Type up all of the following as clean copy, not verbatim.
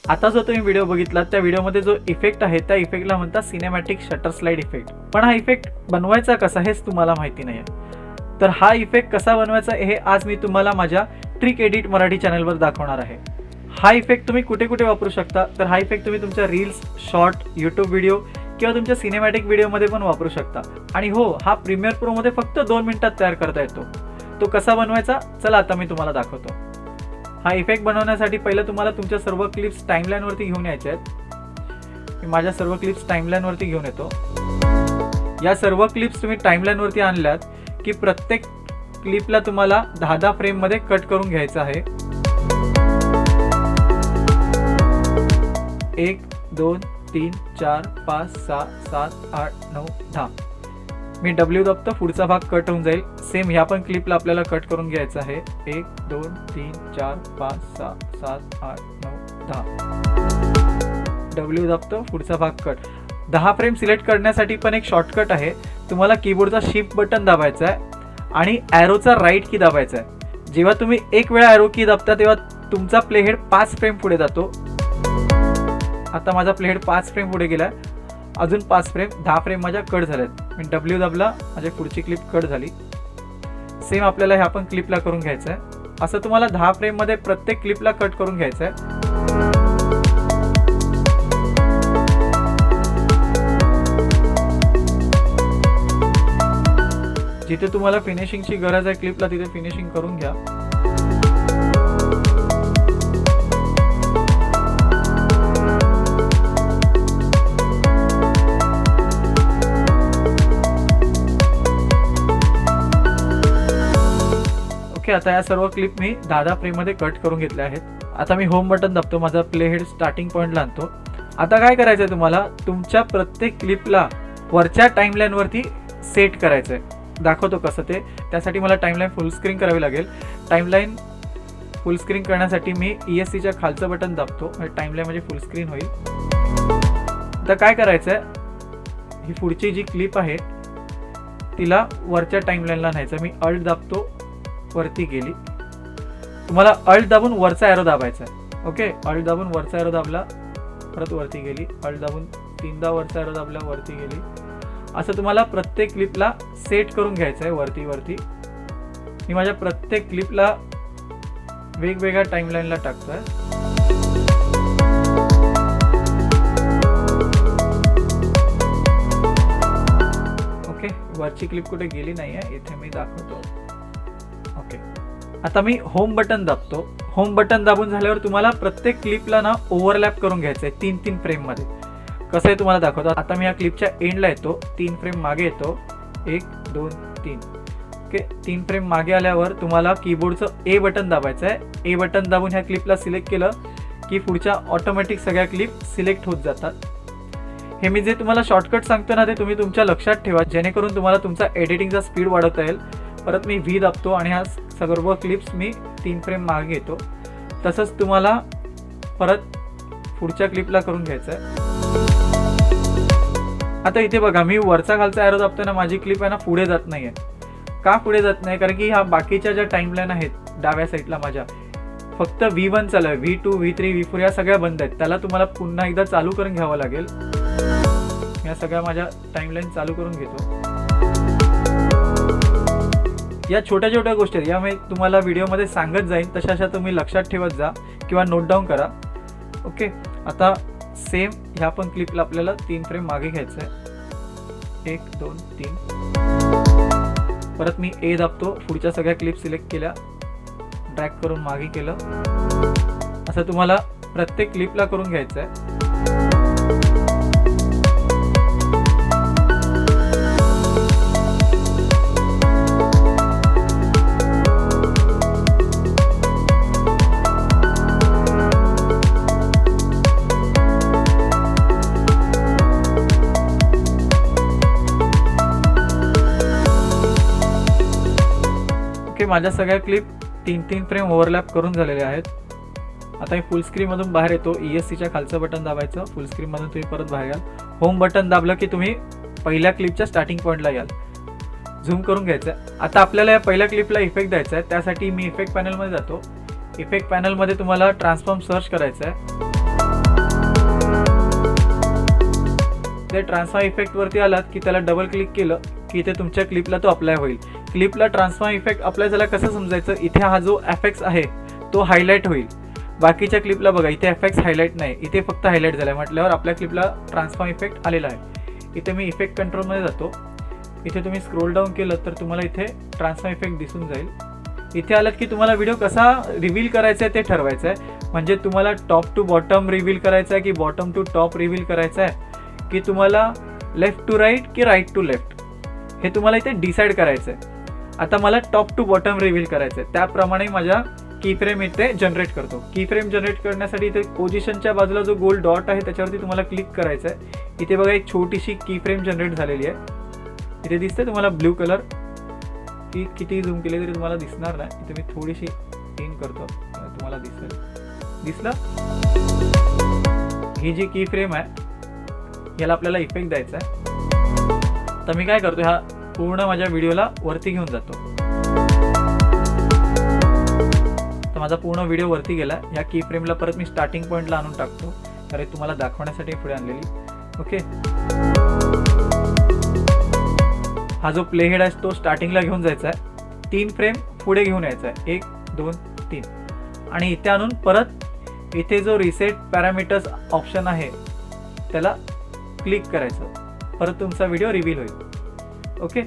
आता जो तुम्ही व्हिडिओ बघितला त्या व्हिडिओमध्ये जो इफेक्ट आहे त्या इफेक्टला म्हणतात सिनेमॅटिक शटर स्लाइड इफेक्ट. पण हा इफेक्ट बनवायचा कसा हेच तुम्हाला माहिती नाही आहे. तर हा इफेक्ट कसा बनवायचा हे आज मी तुम्हाला माझ्या ट्रिक एडिट मराठी चॅनलवर दाखवणार आहे. हा इफेक्ट तुम्ही कुठे कुठे वापरू शकता, तर हा इफेक्ट तुम्ही तुमच्या रील्स, शॉर्ट, यूट्यूब व्हिडिओ किंवा तुमच्या सिनेमॅटिक व्हिडिओमध्ये पण वापरू शकता. आणि हो, हा प्रीमियर प्रोमध्ये फक्त 2 मिनिटात तयार करता येतो. तो कसा बनवायचा चला आता मी तुम्हाला दाखवतो. हा इफेक्ट बनवण्यासाठी पहिलं तुम्हाला तुमच्या सर्व क्लिप्स टाईमलाईनवरती घेऊन यायच्या आहेत. मी माझ्या सर्व क्लिप्स टाईमलाईनवरती घेऊन येतो. या सर्व क्लिप्स तुम्ही टाईमलाईनवरती आणल्यात की प्रत्येक क्लिपला तुम्हाला 10-10 फ्रेममध्ये कट करून घ्यायचं आहे. 1 2 3 4 5 6 7 8 9 10. मी W दाबतो, पुढचा भाग कट होऊन जाईल. सेम ह्या पण क्लिपला आपल्याला कट करून घ्यायचं आहे. 1 2 3 4 5 6 7 8 9 10. W दाबतो, पुढचा भाग कट. 10 फ्रेम सिलेक्ट करण्यासाठी पण एक शॉर्टकट आहे. तुम्हाला कीबोर्डचा शिफ्ट बटन दाबायचा आहे आणि ॲरोचा राईट की दाबायचा आहे. जेव्हा तुम्ही एक वेळा ॲरो की दाबता तेव्हा तुमचा प्लेहेड 5 फ्रेम पुढे जातो. आता माझा प्लेहेड 5 फ्रेम पुढे गेला. अजून 5 फ्रेम, 10 फ्रेम माझ्या कट झाल्यात. मी W दाबला, माझी पुढची क्लिप कट झाली. सेम आपल्याला ह्या पण क्लिपला करून घ्यायचं आहे. असं तुम्हाला 10 फ्रेममध्ये प्रत्येक क्लिपला कट करून घ्यायचं आहे. जिथे तुम्हाला फिनिशिंगची गरज आहे क्लिपला तिथे फिनिशिंग करून घ्या. ओके, आता या सर्व क्लिप मी 10-10 फ्रेममध्ये कट करून घेतल्या आहेत. आता मी होम बटन दाबतो, माझा प्लेहेड स्टार्टिंग पॉईंटला आणतो. आता काय करायचं आहे तुम्हाला, तुमच्या प्रत्येक क्लिपला वरच्या टाईमलाईनवरती सेट करायचं आहे. दाखवतो कसं ते. त्यासाठी मला टाईमलाईन फुल स्क्रीन करावी लागेल. टाईमलाईन फुल स्क्रीन करण्यासाठी मी ESCच्या खालचं बटन दाबतो, म्हणजे टाईमलाईन म्हणजे फुल स्क्रीन होईल. आता काय करायचं आहे, ही पुढची जी क्लिप आहे तिला वरच्या टाईमलाईनला न्यायचं. मी अल्ट दाबतो, वरती गेली. तुम्हाला अल्ट दाबून वरचा ॲरो दाबायचा आहे. ओके, अल्ट दाबून वरचा ॲरो दाबला, परत वरती गेली. अल्ट दाबून 3दा वरचा ॲरो दाबला, वरती गेली. असं तुम्हाला प्रत्येक क्लिपला सेट करून घ्यायचं आहे वरती वरती. मी माझ्या प्रत्येक क्लिपला वेगवेगळ्या टाईमलाईनला टाकतोय. ओके, वरची क्लिप कुठे गेली नाही आहे, इथे मी दाखवतो. ओके, आता मी होम बटन दाबतो. होम बटन दाबून झाल्यावर तुम्हाला प्रत्येक क्लिपला ना ओव्हरलॅप करून घ्यायचं आहे 3-3 फ्रेममध्ये. कसं आहे तुम्हाला दाखवतो. आता मी या क्लिपच्या एंडला येतो, 3 फ्रेम मागे येतो. 1 2 3. ओके, 3 फ्रेम मागे आल्यावर तुम्हाला कीबोर्डचं A बटन दाबायचं आहे. A बटन दाबून ह्या क्लिपला सिलेक्ट केलं की पुढच्या ऑटोमॅटिक सगळ्या क्लिप सिलेक्ट होत जातात. हे मी जे तुम्हाला शॉर्टकट सांगतो ना ते तुम्ही तुमच्या लक्षात ठेवा, जेणेकरून तुम्हाला तुमचा एडिटिंगचा स्पीड वाढवता येईल. परत मी V दाबतो आणि ह्या सर्व क्लिप्स मी 3 फ्रेम मागे घेतो. तसंच तुम्हाला परत पुढच्या क्लिपला करून घ्यायचं आहे. आता इथे बघा, मी वरचा खालचा ॲरो दाबताना माझी क्लिप आहे ना पुढे जात नाही आहे. का पुढे जात नाही, कारण की ह्या बाकीच्या ज्या टाईमलाईन आहेत डाव्या साईडला माझ्या फक्त V1 चालू आहे. V2 V3 V4 या सगळ्या बंद आहेत. त्याला तुम्हाला पुन्हा एकदा चालू करून घ्यावं लागेल. या सगळ्या माझ्या टाईमलाईन चालू करून घेतो. या छोट्या छोट्या गोष्टी या मी तुम्हाला व्हिडिओमध्ये सांगत जाईन, तशा तुम्ही लक्षात ठेवत जा किंवा नोट डाऊन करा. ओके, आता सेम ह्या पण क्लिपला आपल्याला 3 फ्रेम मागे घ्यायचं आहे. 1 2 3. परत मी A दाबतो, पुढच्या सगळ्या क्लिप सिलेक्ट केल्या, ड्रॅग करून मागे केलं. असं तुम्हाला प्रत्येक क्लिपला करून घ्यायचं आहे. माझ्या सगळ्या क्लिप 3-3 फ्रेम ओव्हरलॅप करून झालेल्या आहेत. आता मी फुल स्क्रीनमधून बाहेर येतो. ESCच्या खालचं बटन दाबायचं, फुल स्क्रीनमधून तुम्ही परत बाहेर याल. होम बटन दाबलं की तुम्ही पहिल्या क्लिपच्या स्टार्टिंग पॉईंटला याल. झूम करून घ्यायचं आहे. आता आपल्याला या पहिल्या क्लिपला इफेक्ट द्यायचा आहे. त्यासाठी मी इफेक्ट पॅनलमध्ये जातो. इफेक्ट पॅनलमध्ये तुम्हाला ट्रान्सफॉर्म सर्च करायचं आहे. इथे ट्रान्सफॉर्म इफेक्ट वरती आलात की त्याला डबल क्लिक केलं की इथे तुमच्या क्लिपला तो अप्लाय होईल. क्लिपला ट्रान्सफॉर्म इफेक्ट अप्लाय झाला कसं समजायचं, इथे हा जो एफेक्ट्स आहे तो हायलाइट होईल. बाकीच्या क्लिपला बघा इथे एफेक्ट्स हायलाइट नाही, इथे फक्त हायलाइट झालाय म्हटल्यावर आपल्या क्लिपला ट्रान्सफॉर्म इफेक्ट आलेला आहे. इथे मी इफेक्ट कंट्रोलमध्ये जातो. इथे तुम्ही स्क्रोल डाऊन केलं तर तुम्हाला इथे ट्रान्सफॉर्म इफेक्ट दिसून जाईल. इथे आलात की तुम्हाला व्हिडिओ कसा रिव्हील करायचा आहे ते ठरवायचं आहे. म्हणजे तुम्हाला टॉप टू बॉटम रिव्हील करायचा आहे की बॉटम टू टॉप रिव्हील करायचा आहे की तुम्हाला लेफ्ट टू राईट की राईट टू लेफ्ट, हे तुम्हाला इथे डिसाईड करायचं आहे. आता मला टॉप टू बॉटम रिव्हील करायचं आहे, त्याप्रमाणे माझ्या कीफ्रेम इथे जनरेट करतो. कीफ्रेम जनरेट करण्यासाठी इथे पोझिशनच्या बाजूला जो गोल डॉट आहे त्याच्यावरती तुम्हाला क्लिक करायचं आहे. इथे बघा एक छोटीशी कीफ्रेम जनरेट झालेली आहे. इथे दिसते तुम्हाला ब्ल्यू कलर, ती किती झूम केली तरी तुम्हाला दिसणार नाही. इथे मी थोडीशी इन करतो, तुम्हाला दिसलं. ही जी कीफ्रेम आहे याला आपल्याला इफेक्ट द्यायचा आहे. तर मी काय करतो, ह्या पूर्ण माझ्या व्हिडिओला वरती घेऊन जातो. तर माझा पूर्ण व्हिडिओ वरती गेला. ह्या कीफ्रेमला परत मी स्टार्टिंग पॉईंटला आणून टाकतो, तर तुम्हाला दाखवण्यासाठी पुढे आणलेली. ओके, हा जो प्ले हेड आहे तो स्टार्टिंगला घेऊन जायचा आहे. 3 फ्रेम पुढे घेऊन यायचा आहे, 1 2 3, आणि इथे आणून परत इथे जो रिसेट पॅरामीटर्स ऑप्शन आहे त्याला क्लिक करायचं. परत तुमचा व्हिडिओ रिव्हील होईल. ओके,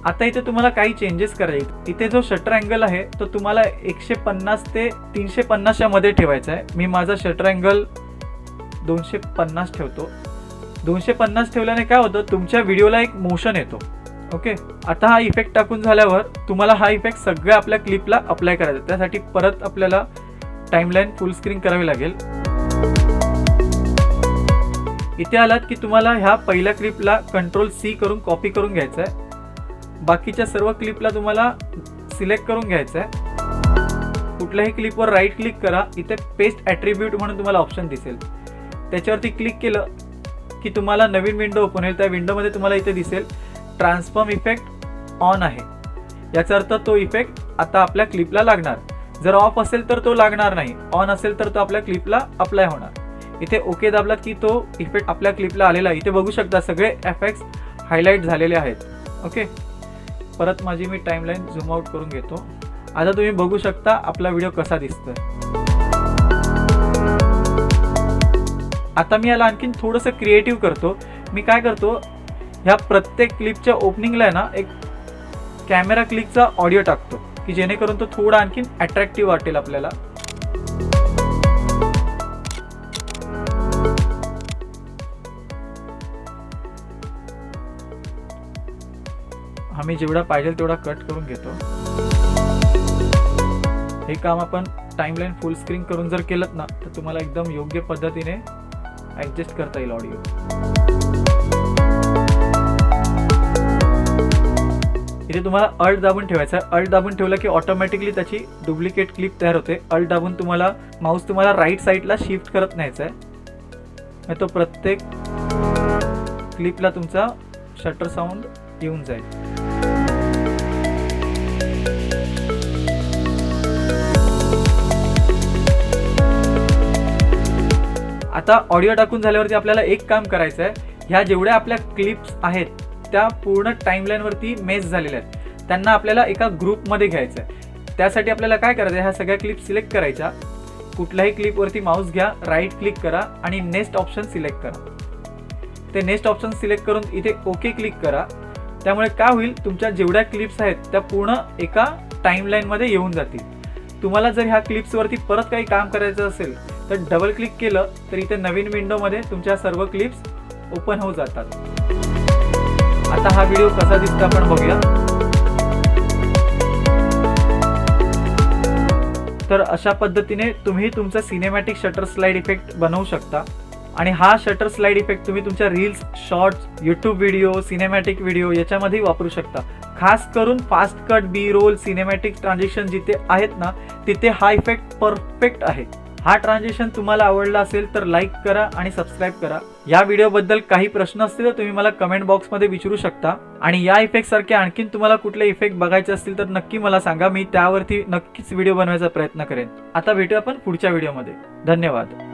आता इथे तुम्हाला काही चेंजेस करायचे. इथे जो शटर अँगल आहे तो तुम्हाला 150 ते 350 मध्ये ठेवायचा आहे. मी माझा शटर अँगल 250 ठेवतो. 250 ठेवल्याने काय होतं, तुमच्या व्हिडिओला एक मोशन येतो. ओके, आता हा इफेक्ट टाकून झाल्यावर तुम्हाला हा इफेक्ट सगळ्या आपल्या क्लिपला अप्लाय करायचा. त्यासाठी परत आपल्याला टाइमलाईन फुल स्क्रीन करावी लागेल. इथे आलात की तुम्हाला ह्या पहिल्या क्लिपला Ctrl+C करून कॉपी करून घ्यायचं आहे. बाकीच्या सर्व क्लिपला तुम्हाला सिलेक्ट करून घ्यायचं आहे. कुठल्याही क्लिपवर राईट क्लिक करा. इथे पेस्ट ॲट्रिब्यूट म्हणून तुम्हाला ऑप्शन दिसेल, त्याच्यावरती क्लिक केलं की तुम्हाला नवीन विंडो ओपन होईल. त्या विंडोमध्ये तुम्हाला इथे दिसेल ट्रान्सफॉर्म इफेक्ट ऑन आहे. याचा अर्थ तो इफेक्ट आता आपल्या क्लिपला लागणार. जर ऑफ असेल तर तो लागणार नाही, ऑन असेल तर तो आपल्या क्लिपला अप्लाय होणार. इथे ओके दाबलात की तो इफेक्ट आपल्या क्लिपला आलेला. इथे बघू शकता सगळे इफेक्ट्स हायलाइट झालेले आहेत. ओके, परत माझी मी टाइमलाईन झूम आउट करून घेतो. आता तुम्ही बघू शकता आपला व्हिडिओ कसा दिसतोय. आता मी याला आणखीन थोडंसं क्रिएटिव्ह करतो. मी काय करतो, ह्या प्रत्येक क्लिपच्या ओपनिंगला आहे ना एक कॅमेरा क्लिकचा ऑडिओ टाकतो की जेणेकरून तो थोडा आणखीन अट्रॅक्टिव्ह वाटेल आपल्याला. आम्ही जेवढा पाहिजे तेवढा कट करून घेतो. हे काम आपण टाइमलाईन फुल स्क्रीन करून जर केलं ना तर तुम्हाला एकदम योग्य पद्धतीने ॲडजस्ट करता येईल ऑडिओ. इथे तुम्हाला अल्ट दाबून ठेवायचं आहे. अल्ट दाबून ठेवलं की ऑटोमॅटिकली त्याची डुप्लिकेट क्लिप तयार होते. अल्ट दाबून तुम्हाला माऊस तुम्हाला राईट साईडला शिफ्ट करत न्यायचा आहे. तो प्रत्येक क्लिपला तुमचा शटर साऊंड येऊन जाईल. आता ऑडिओ टाकून झाल्यावरती आपल्याला एक काम करायचं आहे. ह्या जेवढ्या आपल्या क्लिप्स आहेत त्या पूर्ण टाइमलाईनवरती मेच झालेल्या आहेत, त्यांना आपल्याला एका ग्रुपमध्ये घ्यायचं आहे. त्यासाठी आपल्याला काय करायचं आहे, ह्या सगळ्या क्लिप सिलेक्ट करायच्या. कुठल्याही क्लिपवरती माऊस घ्या, राईट क्लिक करा आणि नेक्स्ट ऑप्शन सिलेक्ट करा. ते नेक्स्ट ऑप्शन सिलेक्ट करून इथे ओके क्लिक करा. त्यामुळे काय होईल, तुमच्या जेवढ्या क्लिप्स आहेत त्या पूर्ण एका टाइमलाईनमध्ये येऊन जातील. तुम्हाला जर ह्या क्लिप्सवरती परत काही काम करायचं असेल तर डबल क्लिक केलं तर इथे नवीन विंडोमध्ये तुमच्या सर्व क्लिप्स ओपन होऊ जातात. आता हा व्हिडिओ कसा दिसतो आपण बघूया. तर अशा पद्धतीने तुम्ही तुमचा सिनेमॅटिक शटर स्लाइड इफेक्ट बनवू शकता. आणि हा शटर स्लाइड इफेक्ट तुम्ही तुमच्या reels, shorts, YouTube video, cinematic video याच्यामध्ये वापरू शकता. खास करून फास्ट कट, बी रोल, सिनेमॅटिक ट्रान्झॅक्शन जिथे आहेत ना तिथे हा इफेक्ट परफेक्ट आहे. हा ट्रान्झॅक्शन तुम्हाला आवडला असेल तर लाईक करा आणि सबस्क्राईब करा. या व्हिडिओबद्दल काही प्रश्न असतील तर तुम्ही मला कमेंट बॉक्समध्ये विचारू शकता. आणि या इफेक्ट सारखे आणखीन तुम्हाला कुठले इफेक्ट बघायचे असतील तर नक्की मला सांगा. मी त्यावरती नक्कीच व्हिडिओ बनवायचा प्रयत्न करेन. आता भेटू आपण पुढच्या व्हिडिओमध्ये. धन्यवाद.